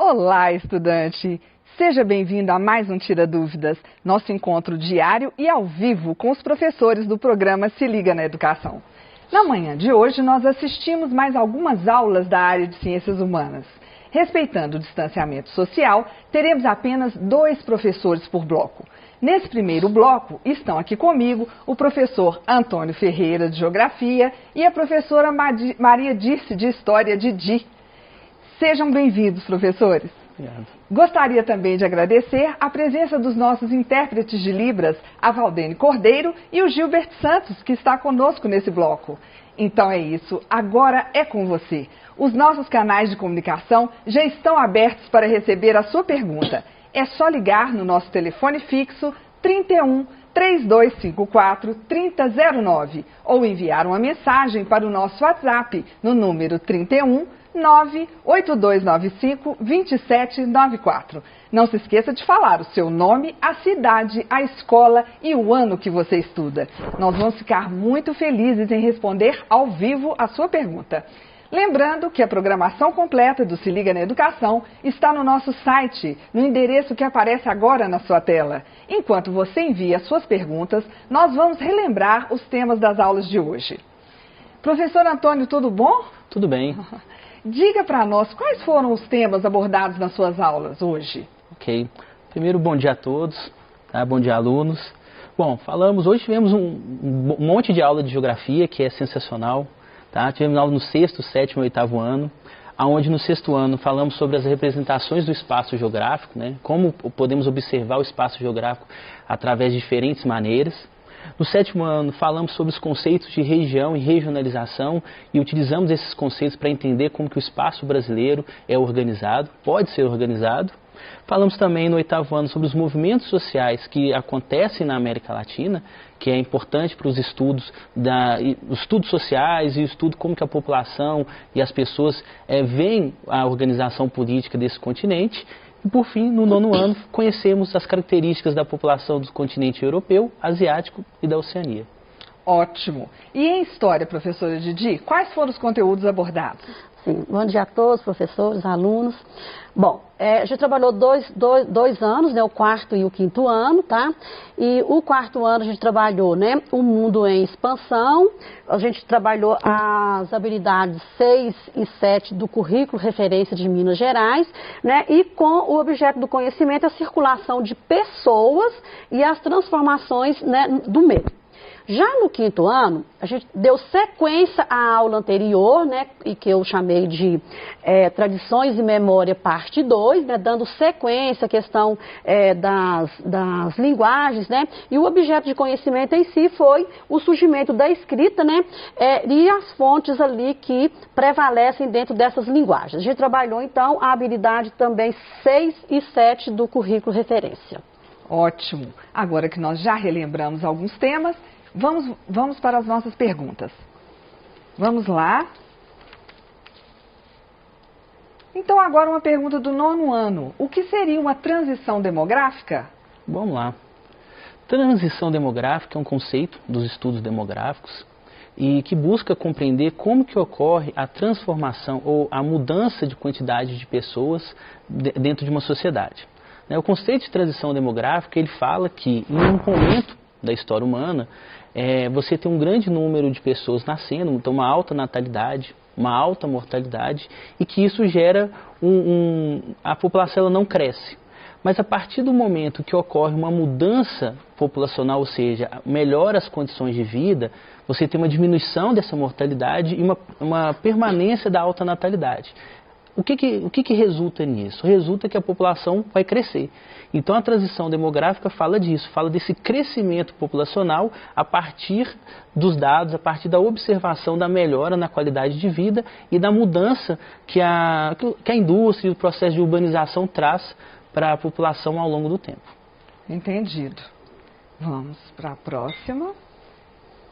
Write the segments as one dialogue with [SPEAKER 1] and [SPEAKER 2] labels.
[SPEAKER 1] Olá, estudante! Seja bem-vindo a mais um Tira Dúvidas, nosso encontro diário e ao vivo com os professores do programa Se Liga na Educação. Na manhã de hoje, nós assistimos mais algumas aulas da área de Ciências Humanas. Respeitando o distanciamento social, teremos apenas 2 professores por bloco. Nesse primeiro bloco, estão aqui comigo o professor Antônio Ferreira, de Geografia, e a professora Maria Dirce, de História, Didi. Sejam bem-vindos, professores.
[SPEAKER 2] Obrigado.
[SPEAKER 1] Gostaria também de agradecer a presença dos nossos intérpretes de Libras, a Valdene Cordeiro e o Gilberto Santos, que está conosco nesse bloco. Então é isso, agora é com você. Os nossos canais de comunicação já estão abertos para receber a sua pergunta. É só ligar no nosso telefone fixo 31 3254 3009 ou enviar uma mensagem para o nosso WhatsApp no número 31 98295 2794. Não se esqueça de falar o seu nome, a cidade, a escola e o ano que você estuda. Nós vamos ficar muito felizes em responder ao vivo a sua pergunta. Lembrando que a programação completa do Se Liga na Educação está no nosso site, no endereço que aparece agora na sua tela. Enquanto você envia suas perguntas, nós vamos relembrar os temas das aulas de hoje. Professor Antônio, tudo bom?
[SPEAKER 2] Tudo bem.
[SPEAKER 1] Diga para nós quais foram os temas abordados nas suas aulas hoje.
[SPEAKER 2] Ok. Primeiro, bom dia a todos, tá? Bom dia, alunos. Bom, hoje tivemos um monte de aula de geografia, que é sensacional. Tá? Tivemos aula no 6º, 7º e 8º ano, onde no 6º ano falamos sobre as representações do espaço geográfico, né? Como podemos observar o espaço geográfico através de diferentes maneiras. No 7º ano, falamos sobre os conceitos de região e regionalização e utilizamos esses conceitos para entender como que o espaço brasileiro é organizado, pode ser organizado. Falamos também no 8º ano sobre os movimentos sociais que acontecem na América Latina, que é importante para os estudos sociais e o estudo como que a população e as pessoas veem a organização política desse continente. E, por fim, no 9º ano, conhecemos as características da população do continente europeu, asiático e da Oceania.
[SPEAKER 1] Ótimo. E em História, professora Didi, quais foram os conteúdos abordados?
[SPEAKER 3] Sim, bom dia a todos, professores, alunos. Bom, a gente trabalhou dois anos, né, o 4º e o 5º ano, tá? E o 4º ano a gente trabalhou, né, o mundo em expansão, a gente trabalhou as habilidades 6 e 7 do currículo referência de Minas Gerais, né, e com o objeto do conhecimento a circulação de pessoas e as transformações, né, do meio. Já no 5º ano, a gente deu sequência à aula anterior, né, e que eu chamei de Tradições e Memória, parte 2, né, dando sequência à questão das linguagens, né, e o objeto de conhecimento em si foi o surgimento da escrita, né, e as fontes ali que prevalecem dentro dessas linguagens. A gente trabalhou, então, a habilidade também 6 e 7 do currículo referência.
[SPEAKER 1] Ótimo! Agora que nós já relembramos alguns temas, vamos para as nossas perguntas. Vamos lá. Então, agora uma pergunta do 9º ano. O que seria uma transição demográfica?
[SPEAKER 2] Vamos lá. Transição demográfica é um conceito dos estudos demográficos e que busca compreender como que ocorre a transformação ou a mudança de quantidade de pessoas dentro de uma sociedade. O conceito de transição demográfica, ele fala que em um momento da história humana, você tem um grande número de pessoas nascendo, então uma alta natalidade, uma alta mortalidade, e que isso gera a população ela não cresce. Mas a partir do momento que ocorre uma mudança populacional, ou seja, melhora as condições de vida, você tem uma diminuição dessa mortalidade e uma permanência da alta natalidade. O que resulta nisso? Resulta que a população vai crescer. Então a transição demográfica fala disso, fala desse crescimento populacional a partir dos dados, a partir da observação da melhora na qualidade de vida e da mudança que a indústria e o processo de urbanização traz para a população ao longo do tempo.
[SPEAKER 1] Entendido. Vamos para a próxima.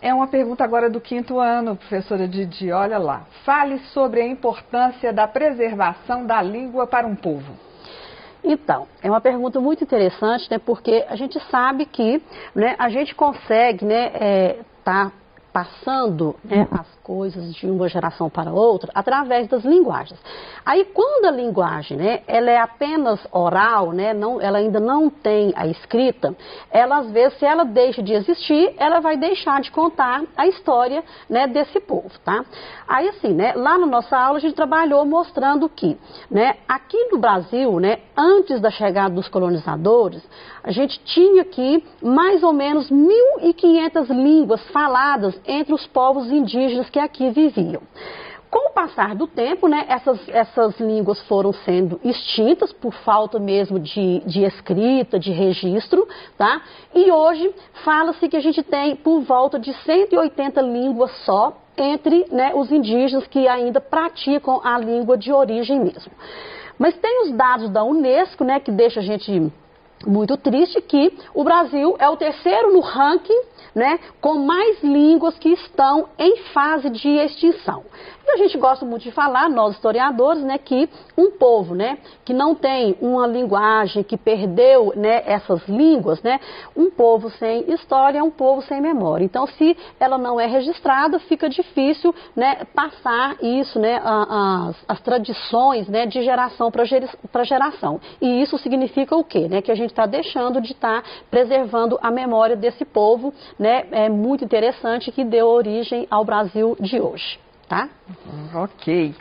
[SPEAKER 1] É uma pergunta agora do 5º ano, professora Didi, olha lá. Fale sobre a importância da preservação da língua para um povo.
[SPEAKER 3] Então, é uma pergunta muito interessante, né, porque a gente sabe que, né, a gente consegue, né, tá passando, né, as coisas de uma geração para outra através das linguagens. Aí, quando a linguagem, né, ela é apenas oral, né, ela ainda não tem a escrita, ela, às vezes, se ela deixa de existir, ela vai deixar de contar a história, né, desse povo, tá? Aí, assim, né, lá na nossa aula, a gente trabalhou mostrando que, né, aqui no Brasil, né, antes da chegada dos colonizadores, a gente tinha aqui mais ou menos 1.500 línguas faladas entre os povos indígenas que aqui viviam. Com o passar do tempo, né, essas línguas foram sendo extintas por falta mesmo de escrita, de registro, tá? E hoje fala-se que a gente tem por volta de 180 línguas só entre, né, os indígenas que ainda praticam a língua de origem mesmo. Mas tem os dados da Unesco, né, que deixa a gente muito triste, que o Brasil é o terceiro no ranking, né, com mais línguas que estão em fase de extinção. E a gente gosta muito de falar, nós historiadores, né, que um povo, né, que não tem uma linguagem, que perdeu, né, essas línguas, né, um povo sem história é um povo sem memória. Então, se ela não é registrada, fica difícil, né, passar isso, né, as tradições, né, de geração para geração. E isso significa o quê? Né, que a gente está deixando de estar preservando a memória desse povo, né, é muito interessante, que deu origem ao Brasil de hoje. Tá?
[SPEAKER 1] Ok.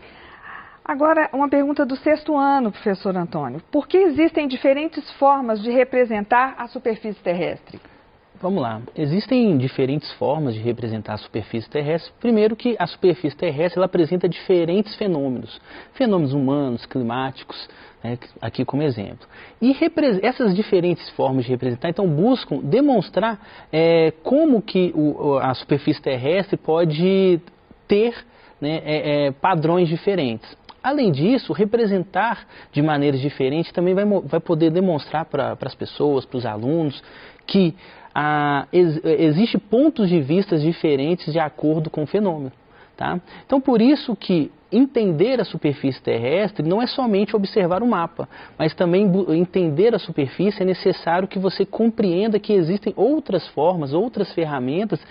[SPEAKER 1] Agora, uma pergunta do 6º ano, professor Antônio. Por que existem diferentes formas de representar a superfície terrestre?
[SPEAKER 2] Vamos lá. Existem diferentes formas de representar a superfície terrestre. Primeiro que a superfície terrestre ela apresenta diferentes fenômenos. Fenômenos humanos, climáticos, né, aqui como exemplo. E essas diferentes formas de representar, então, buscam demonstrar como que a superfície terrestre pode ter, né, padrões diferentes. Além disso, representar de maneiras diferentes também vai poder demonstrar para as pessoas, para os alunos, que existem pontos de vista diferentes de acordo com o fenômeno. Tá? Então, por isso que entender a superfície terrestre não é somente observar o mapa, mas também entender a superfície é necessário que você compreenda que existem outras formas, outras ferramentas,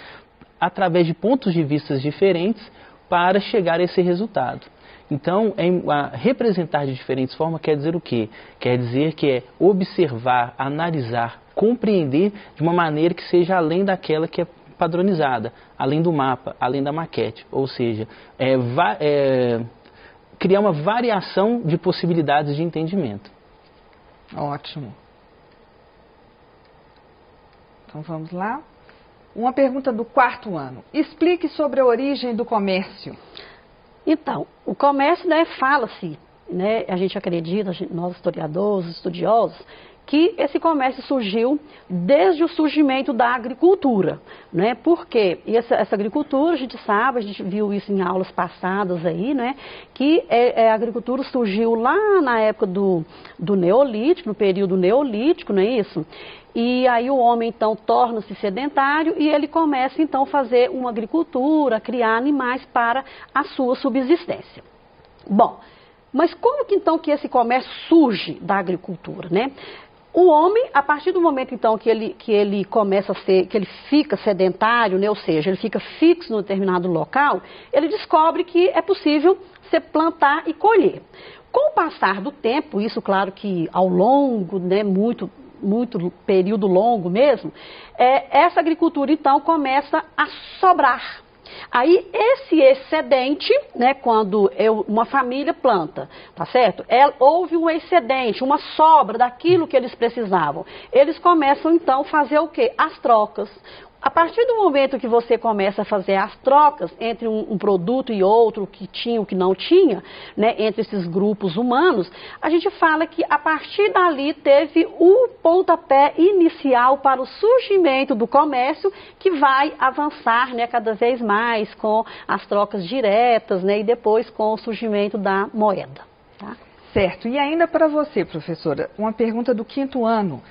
[SPEAKER 2] através de pontos de vista diferentes, para chegar a esse resultado. Então, representar de diferentes formas quer dizer o quê? Quer dizer que é observar, analisar, compreender de uma maneira que seja além daquela que é padronizada, além do mapa, além da maquete. Ou seja, criar uma variação de possibilidades de entendimento.
[SPEAKER 1] Ótimo. Então, vamos lá. Uma pergunta do 4º ano. Explique sobre a origem do comércio.
[SPEAKER 3] Então, o comércio, né, fala-se, né, a gente acredita, nós historiadores, estudiosos, que esse comércio surgiu desde o surgimento da agricultura, né? Porque essa agricultura, a gente sabe, a gente viu isso em aulas passadas aí, né? Que a agricultura surgiu lá na época do Neolítico, no período Neolítico, não é isso? E aí o homem, então, torna-se sedentário e ele começa, então, a fazer uma agricultura, criar animais para a sua subsistência. Bom, mas como que, então, que esse comércio surge da agricultura, né? O homem, a partir do momento, então, que ele começa a ser, que ele fica sedentário, né? Ou seja, ele fica fixo num determinado local, ele descobre que é possível você plantar e colher. Com o passar do tempo, isso, claro que ao longo, né, muito período longo mesmo, essa agricultura, então, começa a sobrar. Aí, esse excedente, né, quando uma família planta, tá certo? Houve um excedente, uma sobra daquilo que eles precisavam. Eles começam, então, a fazer o quê? As trocas. A partir do momento que você começa a fazer as trocas entre um produto e outro, o que tinha, o que não tinha, né, entre esses grupos humanos, a gente fala que a partir dali teve o pontapé inicial para o surgimento do comércio, que vai avançar, né, cada vez mais com as trocas diretas, né, e depois com o surgimento da moeda. Tá?
[SPEAKER 1] Certo. E ainda para você, professora, uma pergunta do 5º ano.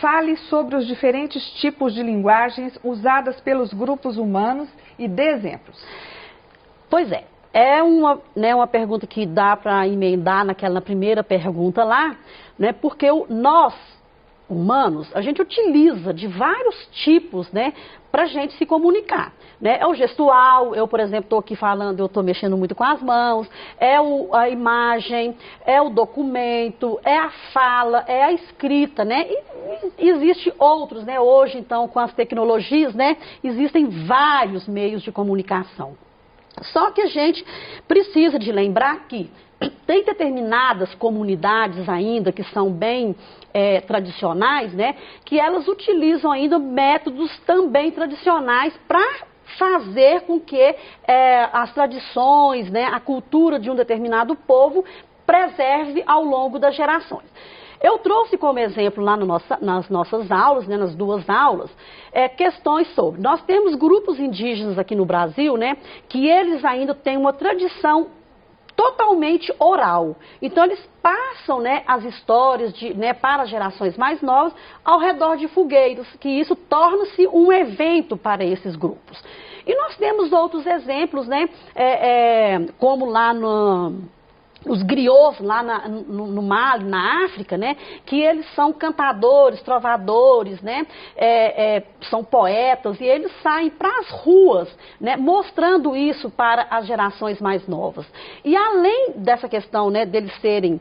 [SPEAKER 1] Fale sobre os diferentes tipos de linguagens usadas pelos grupos humanos e dê exemplos.
[SPEAKER 3] Pois é uma pergunta que dá para emendar na primeira pergunta lá, né, porque nós, humanos, a gente utiliza de vários tipos, né, para a gente se comunicar. Né? É o gestual, eu, por exemplo, estou aqui falando, eu estou mexendo muito com as mãos, a imagem, é o documento, é a fala, é a escrita, né? E existe outros, né? Hoje, então, com as tecnologias, né, existem vários meios de comunicação. Só que a gente precisa de lembrar que tem determinadas comunidades ainda que são bem tradicionais, né, que elas utilizam ainda métodos também tradicionais para fazer com que as tradições, né, a cultura de um determinado povo preserve ao longo das gerações. Eu trouxe como exemplo lá nas nossas aulas, né, nas 2 aulas, questões sobre... Nós temos grupos indígenas aqui no Brasil, né, que eles ainda têm uma tradição totalmente oral. Então, eles passam, né, as histórias né, para as gerações mais novas ao redor de fogueiros, que isso torna-se um evento para esses grupos. E nós temos outros exemplos, né, como lá os griots lá no Mali, na África, né, que eles são cantadores, trovadores, né, são poetas, e eles saem para as ruas, né, mostrando isso para as gerações mais novas. E além dessa questão, né, deles serem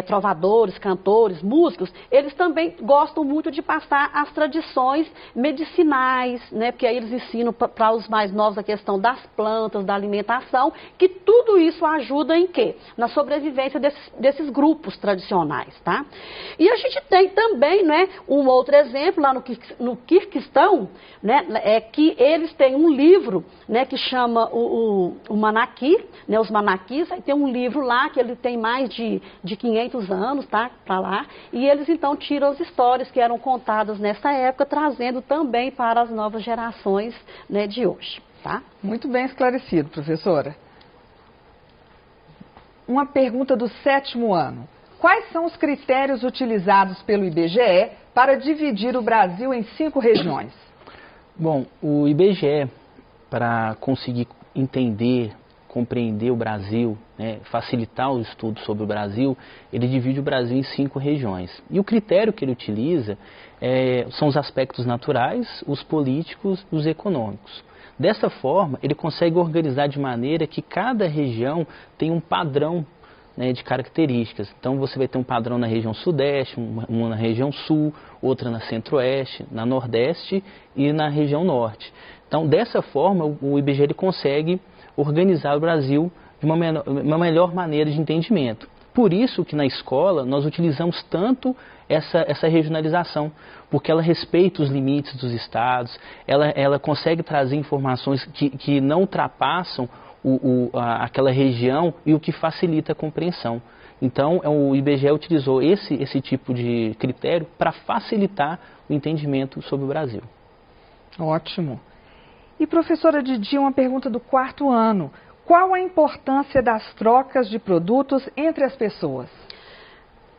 [SPEAKER 3] trovadores, cantores, músicos, eles também gostam muito de passar as tradições medicinais, né, porque aí eles ensinam para os mais novos a questão das plantas, da alimentação, que tudo isso ajuda em quê? Na sobrevivência desses grupos tradicionais, tá? E a gente tem também, né, um outro exemplo lá no Quirquistão, né, que eles têm um livro, né, que chama o Manaqui, né, os Manaquis, aí tem um livro lá que ele tem mais de 500 anos, tá, para lá, e eles então tiram as histórias que eram contadas nessa época, trazendo também para as novas gerações, né, de hoje, tá?
[SPEAKER 1] Muito bem esclarecido, professora. Uma pergunta do 7º ano. Quais são os critérios utilizados pelo IBGE para dividir o Brasil em 5 regiões?
[SPEAKER 2] Bom, o IBGE, para conseguir entender, compreender o Brasil, né, facilitar o estudo sobre o Brasil, ele divide o Brasil em 5 regiões. E o critério que ele utiliza são os aspectos naturais, os políticos e os econômicos. Dessa forma, ele consegue organizar de maneira que cada região tem um padrão, né, de características. Então, você vai ter um padrão na região sudeste, uma na região sul, outra na centro-oeste, na nordeste e na região norte. Então, dessa forma, o IBGE ele consegue organizar o Brasil de uma melhor maneira de entendimento. Por isso que na escola nós utilizamos tanto essa regionalização, porque ela respeita os limites dos estados, ela consegue trazer informações que não ultrapassam aquela região e o que facilita a compreensão. Então, o IBGE utilizou esse tipo de critério para facilitar o entendimento sobre o Brasil.
[SPEAKER 1] Ótimo. E professora Didi, uma pergunta do 4º ano. Qual a importância das trocas de produtos entre as pessoas?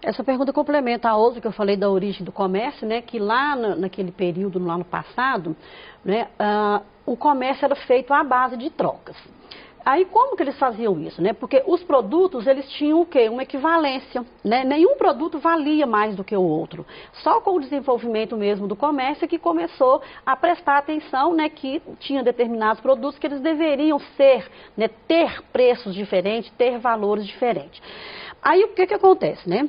[SPEAKER 3] Essa pergunta complementa a outra que eu falei da origem do comércio, né, que lá naquele período, lá no passado, né, o comércio era feito à base de trocas. Aí como que eles faziam isso, né? Porque os produtos, eles tinham o quê? Uma equivalência, né? Nenhum produto valia mais do que o outro. Só com o desenvolvimento mesmo do comércio que começou a prestar atenção, né, que tinha determinados produtos que eles deveriam ser, né, ter preços diferentes, ter valores diferentes. Aí o que acontece, né?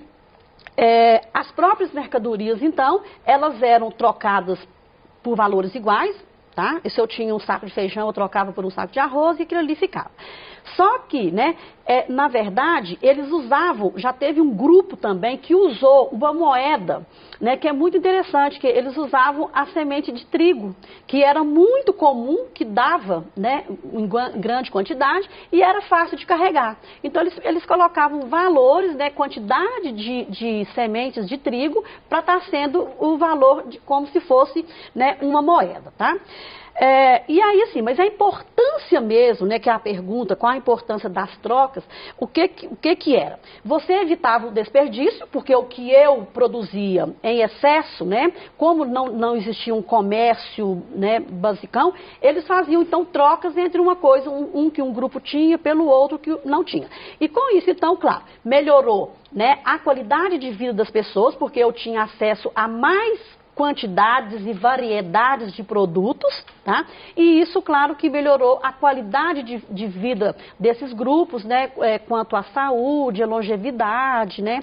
[SPEAKER 3] As próprias mercadorias, então, elas eram trocadas por valores iguais. Tá? E se eu tinha um saco de feijão, eu trocava por um saco de arroz e aquilo ali ficava. Só que, né, na verdade, eles usavam, já teve um grupo também que usou uma moeda, né, que é muito interessante, que eles usavam a semente de trigo, que era muito comum, que dava, né, em grande quantidade e era fácil de carregar. Então, eles colocavam valores, né, quantidade de sementes de trigo para estar sendo o valor como se fosse, né, uma moeda, tá? E aí, assim, mas a importância mesmo, né, que é a pergunta, qual a importância das trocas, o que era? Você evitava o desperdício, porque o que eu produzia em excesso, né, como não existia um comércio, né, basicão, eles faziam, então, trocas entre uma coisa, que um grupo tinha, pelo outro que não tinha. E com isso, então, claro, melhorou, né, a qualidade de vida das pessoas, porque eu tinha acesso a mais quantidades e variedades de produtos, tá? E isso, claro, que melhorou a qualidade de vida desses grupos, né? Quanto à saúde, à longevidade, né?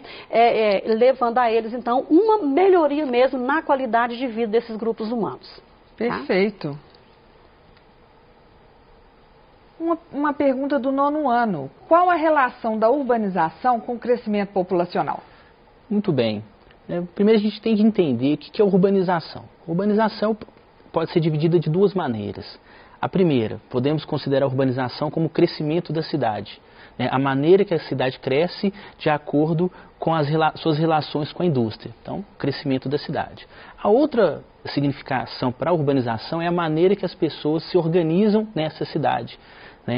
[SPEAKER 3] Levando a eles, então, uma melhoria mesmo na qualidade de vida desses grupos humanos.
[SPEAKER 1] Perfeito. Tá? Uma pergunta do 9º ano. Qual a relação da urbanização com o crescimento populacional?
[SPEAKER 2] Muito bem. Primeiro a gente tem que entender o que é urbanização. Urbanização pode ser dividida de duas maneiras. A primeira, podemos considerar a urbanização como o crescimento da cidade. A maneira que a cidade cresce de acordo com as suas relações com a indústria. Então, crescimento da cidade. A outra significação para a urbanização é a maneira que as pessoas se organizam nessa cidade.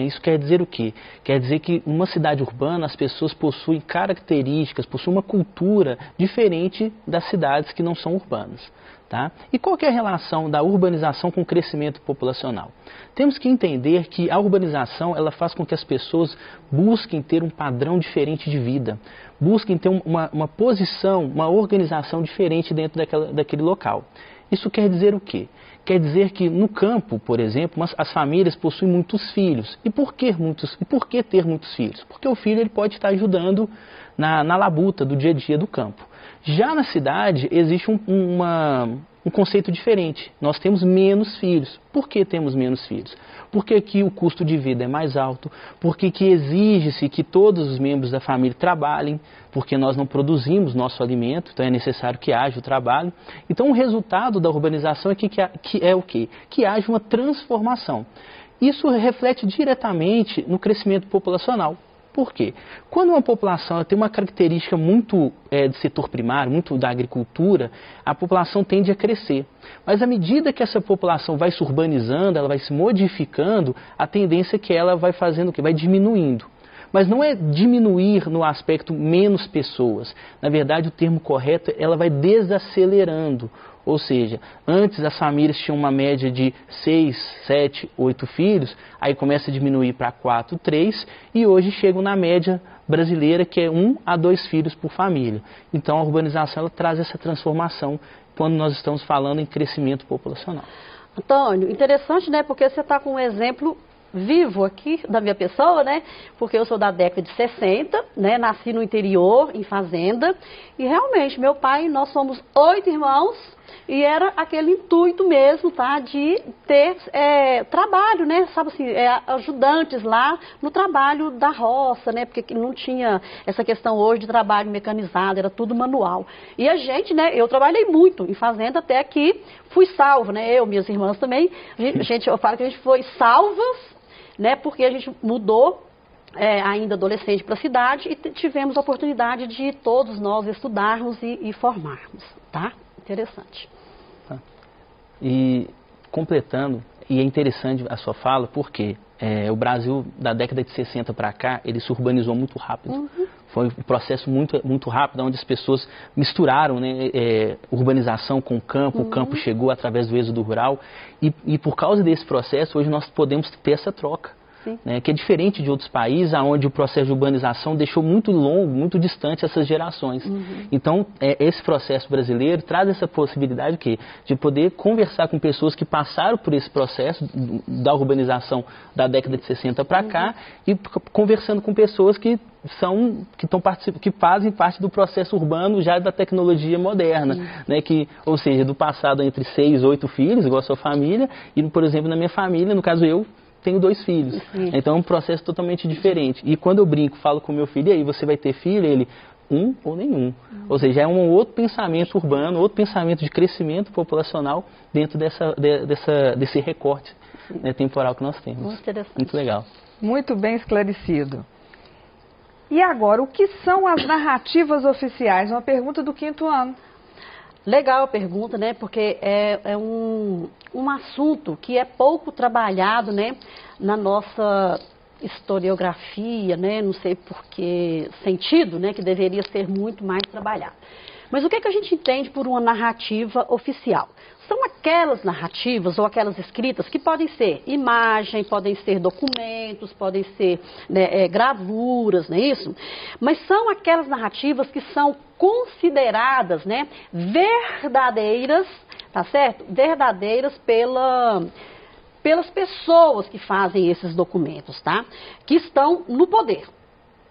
[SPEAKER 2] Isso quer dizer o quê? Quer dizer que numa cidade urbana as pessoas possuem características, possuem uma cultura diferente das cidades que não são urbanas. Tá? E qual que é a relação da urbanização com o crescimento populacional? Temos que entender que a urbanização ela faz com que as pessoas busquem ter um padrão diferente de vida, busquem ter uma posição, uma organização diferente dentro daquele local. Isso quer dizer o quê? Quer dizer que no campo, por exemplo, as famílias possuem muitos filhos. E por que ter muitos filhos? Porque o filho ele pode estar ajudando na labuta do dia a dia do campo. Já na cidade existe um conceito diferente. Nós temos menos filhos. Por que temos menos filhos? Porque aqui o custo de vida é mais alto, porque que exige-se que todos os membros da família trabalhem, porque nós não produzimos nosso alimento, então é necessário que haja o trabalho. Então o resultado da urbanização é que é o quê? Que haja uma transformação. Isso reflete diretamente no crescimento populacional. Por quê? Quando uma população tem uma característica muito do setor primário, muito da agricultura, a população tende a crescer. Mas à medida que essa população vai se urbanizando, ela vai se modificando, a tendência é que ela vai fazendo o quê? Vai diminuindo. Mas não é diminuir no aspecto menos pessoas. Na verdade, o termo correto, ela vai desacelerando. Ou seja, antes as famílias tinham uma média de 6, 7, 8 filhos, aí começa a diminuir para 4, 3, e hoje chegam na média brasileira, que é 1 a 2 filhos por família. Então a urbanização ela traz essa transformação quando nós estamos falando em crescimento populacional.
[SPEAKER 3] Antônio, interessante, né? Porque você está com um exemplo vivo aqui da minha pessoa, né? Porque eu sou da década de 60, né? Nasci no interior, em fazenda, e realmente meu pai, nós somos 8 irmãos, e era aquele intuito mesmo, tá? De ter trabalho, né? Sabe assim, ajudantes lá no trabalho da roça, né? Porque não tinha essa questão hoje de trabalho mecanizado, era tudo manual. E a gente, né? Eu trabalhei muito em fazenda até que fui salva, né? Eu, minhas irmãs também. Eu falo que a gente foi salvas, né? Porque a gente mudou ainda adolescente para a cidade e tivemos a oportunidade de todos nós estudarmos e formarmos, tá? Interessante.
[SPEAKER 2] E completando, e é interessante a sua fala, porque o Brasil, da década de 60 para cá, ele se urbanizou muito rápido. Uhum. Foi um processo muito rápido, onde as pessoas misturaram, né, urbanização com o campo chegou através do êxodo rural, e por causa desse processo, hoje nós podemos ter essa troca. Né, que é diferente de outros países, onde o processo de urbanização deixou muito longo, muito distante essas gerações. Uhum. Então, esse processo brasileiro traz essa possibilidade de poder conversar com pessoas que passaram por esse processo da urbanização da década de 60 para cá, e conversando com pessoas que fazem parte do processo urbano já da tecnologia moderna, né, ou seja, do passado entre 6, 8 filhos, igual a sua família, e, por exemplo, na minha família, no caso eu, tenho 2 filhos. Sim. Então é um processo totalmente diferente. E quando eu brinco, falo com meu filho, e aí, você vai ter filho? Ele, um ou nenhum. Ou seja, é um outro pensamento urbano, outro pensamento de crescimento populacional dentro desse recorte, né, temporal que nós temos.
[SPEAKER 3] Muito interessante.
[SPEAKER 2] Muito legal.
[SPEAKER 1] Muito bem esclarecido. E agora, o que são as narrativas oficiais? Uma pergunta do 5º ano.
[SPEAKER 3] Legal a pergunta, né? Porque é um um assunto que é pouco trabalhado, né, na nossa historiografia, né, não sei por que sentido, né, que deveria ser muito mais trabalhado. Mas o que a gente entende por uma narrativa oficial? São aquelas narrativas ou aquelas escritas que podem ser imagem, podem ser documentos, podem ser, né, gravuras, não é isso? Mas são aquelas narrativas que são consideradas, né, verdadeiras, tá certo? Verdadeiras pelas pessoas que fazem esses documentos, tá? Que estão no poder.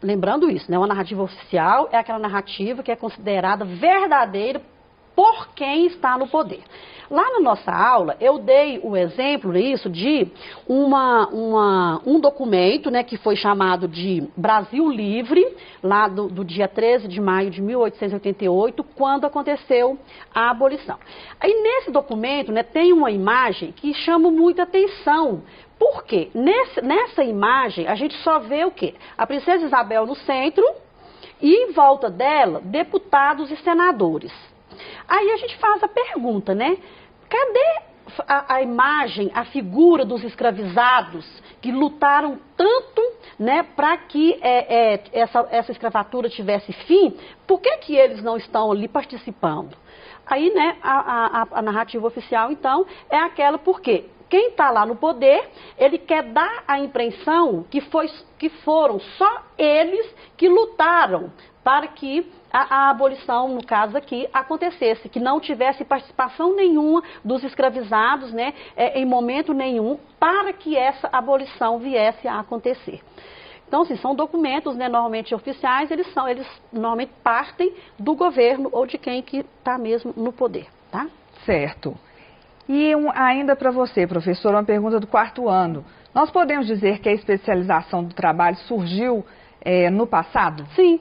[SPEAKER 3] Lembrando isso, né? Uma narrativa oficial é aquela narrativa que é considerada verdadeira por quem está no poder. Lá na nossa aula, eu dei o exemplo disso de um documento, né, que foi chamado de Brasil Livre, lá do dia 13 de maio de 1888, quando aconteceu a abolição. Aí nesse documento, né, tem uma imagem que chama muita atenção. Por quê? Nessa imagem, a gente só vê o quê? A princesa Isabel no centro e em volta dela, deputados e senadores. Aí a gente faz a pergunta, né? Cadê a imagem, a figura dos escravizados que lutaram tanto, né, para que essa escravatura tivesse fim? Por que eles não estão ali participando? Aí, né, a narrativa oficial, então, é aquela porque quem está lá no poder, ele quer dar a impressão que foram só eles que lutaram para que a abolição, no caso aqui, acontecesse, que não tivesse participação nenhuma dos escravizados, né, em momento nenhum, para que essa abolição viesse a acontecer. Então, assim, são documentos, né, normalmente oficiais, eles normalmente partem do governo ou de quem que está mesmo no poder, tá?
[SPEAKER 1] Certo. E ainda para você, professora, uma pergunta do 4º ano. Nós podemos dizer que a especialização do trabalho surgiu no passado?
[SPEAKER 3] Sim.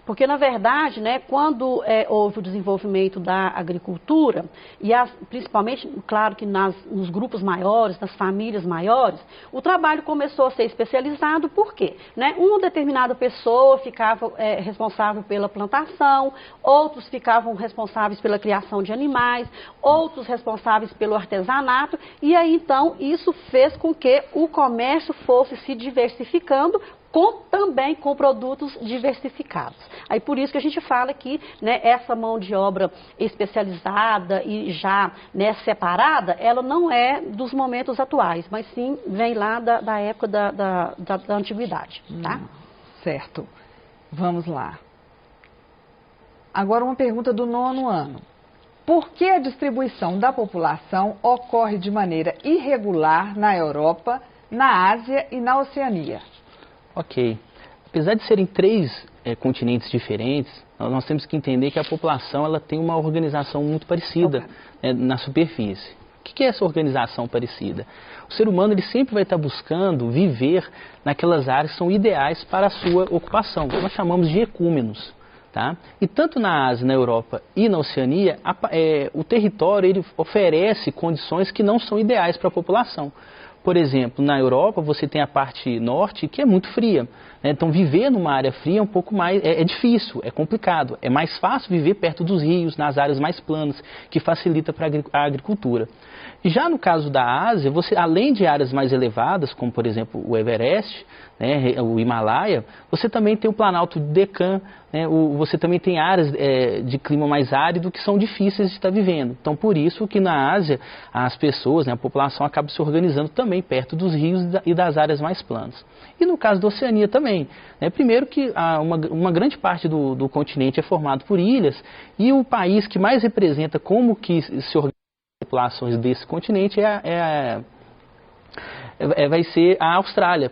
[SPEAKER 3] Porque, na verdade, né, quando houve o desenvolvimento da agricultura, e principalmente, claro que nos grupos maiores, nas famílias maiores, o trabalho começou a ser especializado, por quê? Né? Uma determinada pessoa ficava responsável pela plantação, outros ficavam responsáveis pela criação de animais, outros responsáveis pelo artesanato, e aí, então, isso fez com que o comércio fosse se diversificando, também com produtos diversificados. Aí por isso que a gente fala que, né, essa mão de obra especializada e já, né, separada, ela não é dos momentos atuais, mas sim vem lá da época da antiguidade. Tá?
[SPEAKER 1] Certo. Vamos lá. Agora uma pergunta do 9º ano. Por que a distribuição da população ocorre de maneira irregular na Europa, na Ásia e na Oceania?
[SPEAKER 2] Ok. Apesar de serem 3 continentes diferentes, nós temos que entender que a população ela tem uma organização muito parecida, na superfície. O que é essa organização parecida? O ser humano ele sempre vai estar buscando viver naquelas áreas que são ideais para a sua ocupação, que nós chamamos de ecúmenos. Tá? E tanto na Ásia, na Europa e na Oceania, o território ele oferece condições que não são ideais para a população. Por exemplo, na Europa você tem a parte norte que é muito fria, né? Então viver numa área fria é um pouco mais, é difícil, é complicado. É mais fácil viver perto dos rios, nas áreas mais planas, que facilita para a agricultura. Já no caso da Ásia, você, além de áreas mais elevadas, como por exemplo o Everest, né, o Himalaia, você também tem o Planalto de Deccan, né, você também tem áreas de clima mais árido que são difíceis de estar vivendo. Então por isso que na Ásia as pessoas, né, a população acaba se organizando também perto dos rios e das áreas mais planas. E no caso da Oceania também, né, primeiro que uma grande parte do continente é formado por ilhas e o país que mais representa como que se organiza populações desse continente vai ser a Austrália,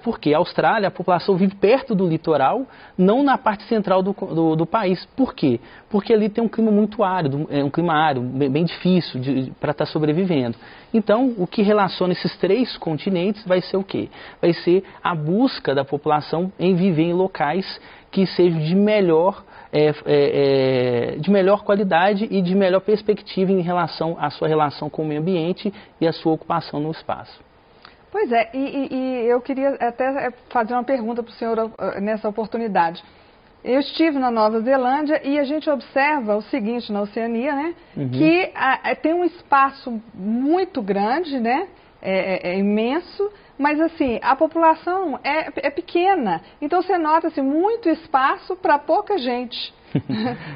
[SPEAKER 2] porque a Austrália, a população vive perto do litoral, não na parte central do país. Por quê? Porque ali tem um clima muito árido, um clima árido, bem difícil para estar sobrevivendo. Então, o que relaciona esses 3 continentes vai ser o quê? Vai ser a busca da população em viver em locais que sejam de melhor qualidade e de melhor perspectiva em relação à sua relação com o meio ambiente e a sua ocupação no espaço.
[SPEAKER 1] Pois é, e eu queria até fazer uma pergunta para o senhor nessa oportunidade. Eu estive na Nova Zelândia e a gente observa o seguinte na Oceania, né? Que tem um espaço muito grande, né? É imenso, mas assim, a população é pequena. Então você nota assim, muito espaço para pouca gente,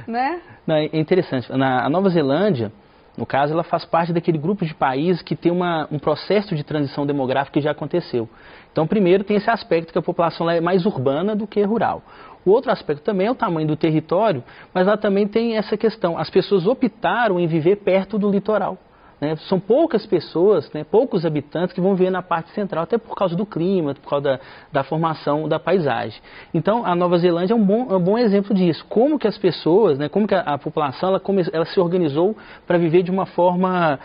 [SPEAKER 1] né?
[SPEAKER 2] Não, é interessante. A Nova Zelândia, no caso, ela faz parte daquele grupo de países que tem um processo de transição demográfica que já aconteceu. Então, primeiro tem esse aspecto que a população lá é mais urbana do que rural. O outro aspecto também é o tamanho do território, mas lá também tem essa questão. As pessoas optaram em viver perto do litoral. Né? São poucas pessoas, né, poucos habitantes que vão viver na parte central, até por causa do clima, por causa da formação da paisagem. Então, a Nova Zelândia é um bom exemplo disso. Como que as pessoas, né, como que a população ela se organizou para viver de uma forma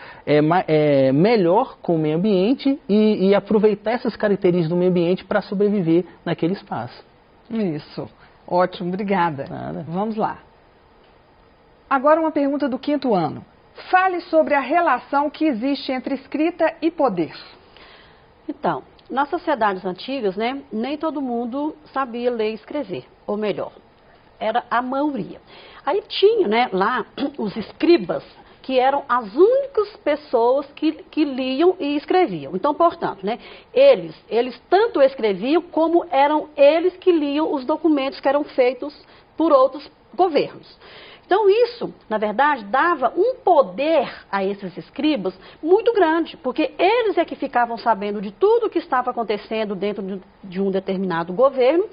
[SPEAKER 2] melhor com o meio ambiente e aproveitar essas características do meio ambiente para sobreviver naquele espaço.
[SPEAKER 1] Isso. Ótimo, obrigada.
[SPEAKER 2] Nada.
[SPEAKER 1] Vamos lá. Agora uma pergunta do 5º ano. Fale sobre a relação que existe entre escrita e poder.
[SPEAKER 3] Então, nas sociedades antigas, né, nem todo mundo sabia ler e escrever, ou melhor, era a maioria. Aí tinha, né, lá os escribas, que eram as únicas pessoas que liam e escreviam. Então, portanto, né, eles tanto escreviam como eram eles que liam os documentos que eram feitos por outros governos. Então, isso, na verdade, dava um poder a esses escribas muito grande, porque eles é que ficavam sabendo de tudo o que estava acontecendo dentro de um determinado governo,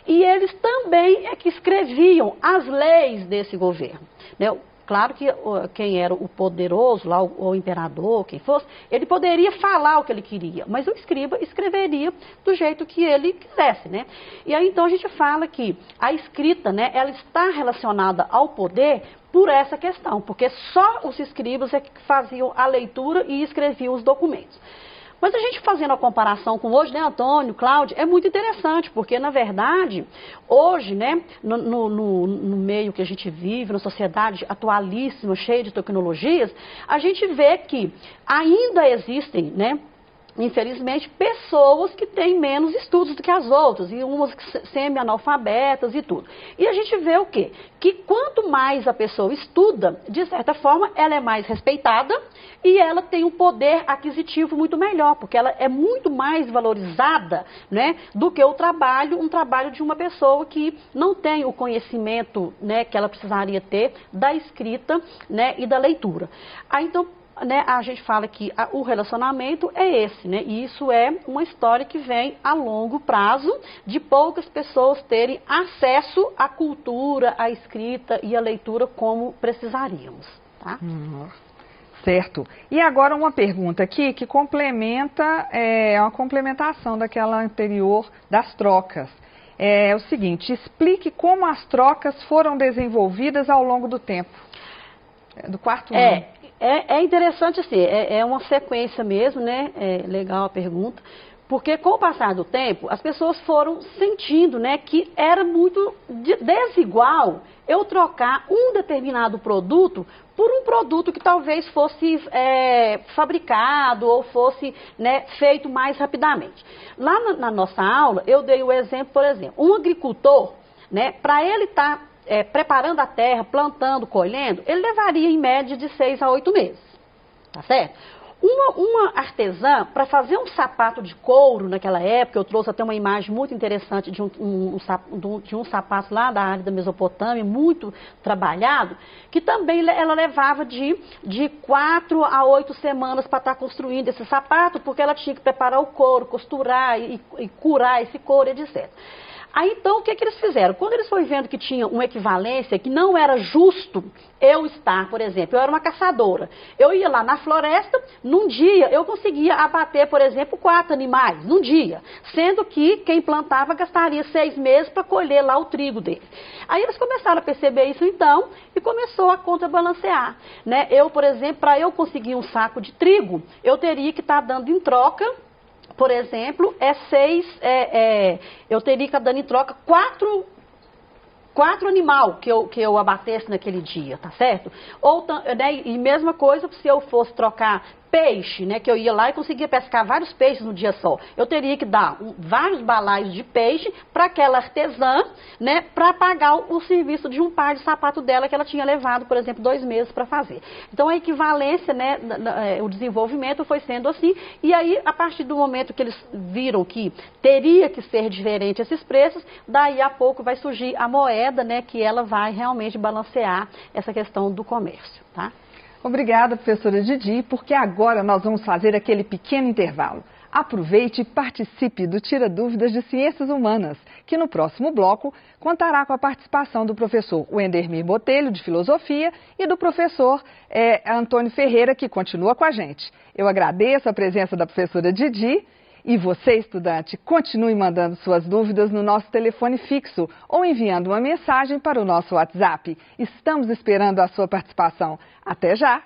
[SPEAKER 3] e eles também é que escreviam as leis desse governo, né? Claro que quem era o poderoso, lá, o imperador, quem fosse, ele poderia falar o que ele queria, mas o escriba escreveria do jeito que ele quisesse, né? E aí então a gente fala que a escrita, né, ela está relacionada ao poder por essa questão, porque só os escribas é que faziam a leitura e escreviam os documentos. Mas a gente fazendo a comparação com hoje, né, Antônio, Cláudio, é muito interessante, porque, na verdade, hoje, né, no meio que a gente vive, na sociedade atualíssima, cheia de tecnologias, a gente vê que ainda existem, né, infelizmente, pessoas que têm menos estudos do que as outras, e umas semi-analfabetas e tudo. E a gente vê o quê? Que quanto mais a pessoa estuda, de certa forma, ela é mais respeitada e ela tem um poder aquisitivo muito melhor, porque ela é muito mais valorizada, né, do que um trabalho de uma pessoa que não tem o conhecimento, né, que ela precisaria ter da escrita, né, e da leitura. Aí, então, né, a gente fala que o relacionamento é esse, né? E isso é uma história que vem a longo prazo de poucas pessoas terem acesso à cultura, à escrita e à leitura como precisaríamos, tá?
[SPEAKER 1] Certo. E agora uma pergunta aqui que complementa, uma complementação daquela anterior das trocas. É o seguinte, explique como as trocas foram desenvolvidas ao longo do tempo, do 4º ano.
[SPEAKER 3] É interessante, assim, é uma sequência mesmo, né? É legal a pergunta, porque com o passar do tempo, as pessoas foram sentindo, né, que era muito desigual eu trocar um determinado produto por um produto que talvez fosse fabricado ou fosse, né, feito mais rapidamente. Lá na nossa aula, eu dei o exemplo, por exemplo, um agricultor, né, para ele estar preparando a terra, plantando, colhendo, ele levaria em média de 6 a 8 meses, tá certo? Uma artesã, para fazer um sapato de couro naquela época, eu trouxe até uma imagem muito interessante de um sapato lá da área da Mesopotâmia, muito trabalhado, que também ela levava de 4 a 8 semanas para estar construindo esse sapato, porque ela tinha que preparar o couro, costurar e curar esse couro, etc. Aí, então, o que eles fizeram? Quando eles foram vendo que tinha uma equivalência, que não era justo eu estar, por exemplo, eu era uma caçadora. Eu ia lá na floresta, num dia eu conseguia abater, por exemplo, 4 animais, num dia. Sendo que quem plantava gastaria 6 meses para colher lá o trigo dele. Aí eles começaram a perceber isso, então, e começou a contrabalancear, né? Eu, por exemplo, para eu conseguir um saco de trigo, eu teria que estar dando em troca, por exemplo, eu teria que estar dando em troca 4 animais que eu abatesse naquele dia, tá certo? Ou, né, e mesma coisa se eu fosse trocar peixe, né, que eu ia lá e conseguia pescar vários peixes no dia só. Eu teria que dar vários balaios de peixe para aquela artesã, né, para pagar o serviço de um par de sapato dela que ela tinha levado, por exemplo, 2 meses para fazer. Então a equivalência, né, o desenvolvimento foi sendo assim, e aí a partir do momento que eles viram que teria que ser diferente esses preços, daí a pouco vai surgir a moeda, né, que ela vai realmente balancear essa questão do comércio, tá?
[SPEAKER 1] Obrigada, professora Didi, porque agora nós vamos fazer aquele pequeno intervalo. Aproveite e participe do Tira Dúvidas de Ciências Humanas, que no próximo bloco contará com a participação do professor Wendermir Botelho, de Filosofia, e do professor Antônio Ferreira, que continua com a gente. Eu agradeço a presença da professora Didi. E você, estudante, continue mandando suas dúvidas no nosso telefone fixo ou enviando uma mensagem para o nosso WhatsApp. Estamos esperando a sua participação. Até já!